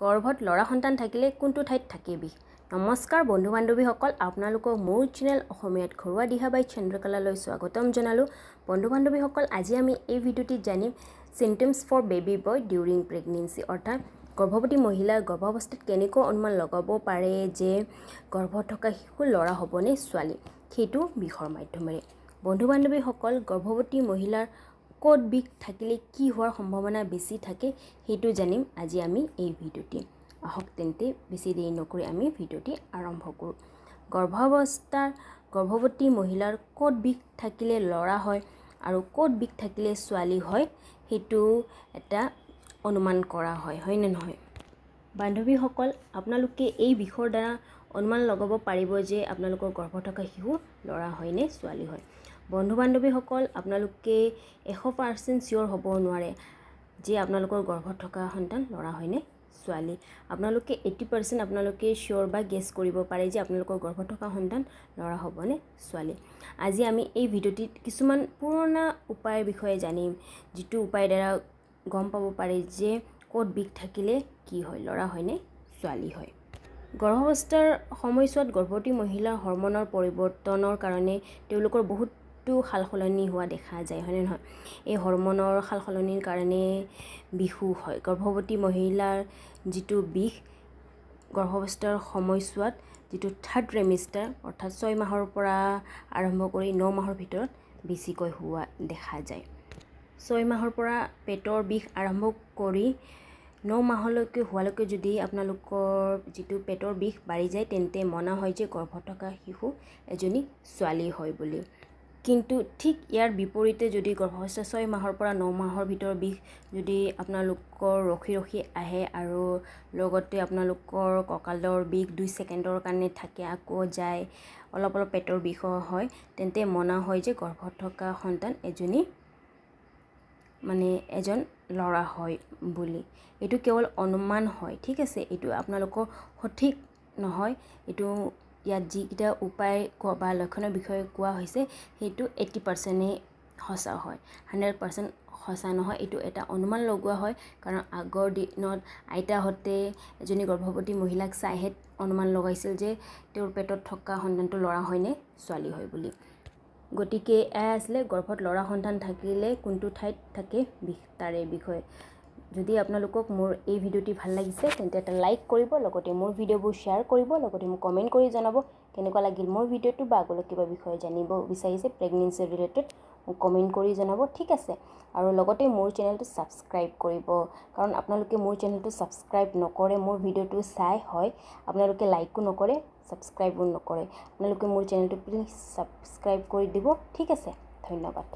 গৰ্ভত ল'ৰা সন্তান থাকিলে কোনটো ঠাইত থাকে বিষ? নমস্কাৰ বন্ধু বান্ধৱীসকল, আপোনালোকক মোৰ চেনেল অসমীয়াত ঘৰুৱা দিহা বাই চন্দ্ৰকলালৈ স্বাগতম জনালোঁ। বন্ধু বান্ধৱীসকল, আজি আমি এই ভিডিঅ'টিত জানিম symptoms for baby boy during pregnancy, অৰ্থাৎ গৰ্ভৱতী মহিলাৰ গৰ্ভাৱস্থাত কেনেকৈ অনুমান লগাব পাৰে যে গৰ্ভত থকা শিশু ল'ৰা হ'বনে ছোৱালী, সেইটো বিষয়ৰ মাধ্যমেৰে। বন্ধু বান্ধৱীসকল, গৰ্ভৱতী মহিলাৰ ক'ত বিষ থাকিলে কি হোৱাৰ সম্ভাৱনা বেছি থাকে সেইটো জানিম আজি আমি এই ভিডিঅ'টি। আহক তেন্তে বেছি দেৰি নকৰি আমি ভিডিঅ'টি আৰম্ভ কৰোঁ। গৰ্ভৱতী মহিলাৰ ক'ত বিষ থাকিলে ল'ৰা হয় আৰু ক'ত বিষ থাকিলে ছোৱালী হয় সেইটো এটা অনুমান কৰা হয়, হয়নে নহয়? বান্ধৱীসকল, আপোনালোকে এই বিষয়ৰ দ্বাৰা অনুমান লগাব পাৰিব যে আপোনালোকৰ গৰ্ভত থকা শিশু ল'ৰা হয় নে ছোৱালী হয়। বন্ধু বান্ধৱীসকল, আপোনালোকে 100% চিয়'ৰ হ'ব নোৱাৰে যে আপোনালোকৰ গৰ্ভত থকা সন্তান ল'ৰা হয়নে ছোৱালী। আপোনালোকে 80% আপোনালোকে চিয়'ৰ বা গেছ কৰিব পাৰে যে আপোনালোকৰ গৰ্ভত থকা সন্তান ল'ৰা হ'বনে ছোৱালী। আজি আমি এই ভিডিঅ'টিত কিছুমান পুৰণা উপায়ৰ বিষয়ে জানিম, যিটো উপায়ৰ দ্বাৰা গম পাব পাৰি যে ক'ত বিষ থাকিলে কি হয়, ল'ৰা হয়নে ছোৱালী হয়। গৰ্ভাৱস্থাৰ সময়ছোৱাত গৰ্ভৱতী মহিলাৰ হৰম'নৰ পৰিৱৰ্তনৰ কাৰণে তেওঁলোকৰ বহুতো সাল সলনি হোৱা দেখা যায়, হয়নে নহয়? এই হৰম'নৰ সাল সলনিৰ কাৰণে বিষু হয়। গৰ্ভৱতী মহিলাৰ যিটো বিষ গৰ্ভাৱস্থাৰ সময়ছোৱাত যিটো থাৰ্ড ট্ৰাইমেষ্টাৰ অৰ্থাৎ 6 মাহৰ পৰা আৰম্ভ কৰি 9 মাহৰ ভিতৰত বেছিকৈ হোৱা দেখা যায়। 6 মাহৰ পৰা পেটৰ বিষ আৰম্ভ কৰি 9 মাহলৈকে হোৱালৈকে যদি আপোনালোকৰ যিটো পেটৰ বিষ বাঢ়ি যায় তেন্তে মনা হয় যে গৰ্ভত থকা শিশু এজনী ছোৱালী হয় বুলি। কিন্তু ঠিক ইয়াৰ বিপৰীতে যদি গৰ্ভাৱস্থা 6 মাহৰ পৰা 9 মাহৰ ভিতৰৰ বিষ যদি আপোনালোকৰ ৰখি ৰখি আহে আৰু লগতে আপোনালোকৰ কঁকালৰ বিষ 2 ছেকেণ্ডৰ কাৰণে থাকে, আকৌ যায়, অলপ অলপ পেটৰ বিষ হয়, তেন্তে মনা হয় যে গৰ্ভত থকা সন্তান এজন ল'ৰা হয় বুলি। এইটো কেৱল অনুমান হয়, ঠিক আছে, এইটো আপোনালোকৰ সঠিক নহয়। এইটো ইয়াত যিকেইটা উপায় বা লক্ষণৰ বিষয়ে কোৱা হৈছে সেইটো 80%ই সঁচা হয়, 100% সঁচা নহয়। এইটো এটা অনুমান লগোৱা হয়, কাৰণ আগৰ দিনত আইতাহঁতে এজনী গৰ্ভৱতী মহিলাক চাইহে অনুমান লগাইছিল যে তেওঁৰ পেটত থকা সন্তানটো ল'ৰা হয় নে ছোৱালী হয় বুলি। গতিকে এয়া আছিলে গৰ্ভত ল'ৰা সন্তান থাকিলে কোনটো ঠাইত থাকে বিষ, তাৰে বিষয়ে। যদি আপোনালোকক মোৰ এই ভিডিঅ'টি ভাল লাগিছে তেন্তে এটা লাইক কৰিব, লগতে মোৰ ভিডিঅ'বোৰ শ্বেয়াৰ কৰিব, লগতে মোক কমেণ্ট কৰি জনাব কেনেকুৱা লাগিল মোৰ ভিডিঅ'টো, বা আগলৈ কিবা বিষয়ে জানিব বিচাৰিছে প্ৰেগনেঞ্চি ৰিলেটেড মোক কমেণ্ট কৰি জনাব, ঠিক আছে। আৰু লগতে মোৰ চেনেলটো ছাবস্ক্ৰাইব কৰিব, কাৰণ আপোনালোকে মোৰ চেনেলটো ছাবস্ক্ৰাইব নকৰে, মোৰ ভিডিঅ'টো চাই হয়, আপোনালোকে লাইকো নকৰে, ছাবস্ক্ৰাইবো নকৰে। আপোনালোকে মোৰ চেনেলটো প্লিজ ছাবস্ক্ৰাইব কৰি দিব, ঠিক আছে। ধন্যবাদ।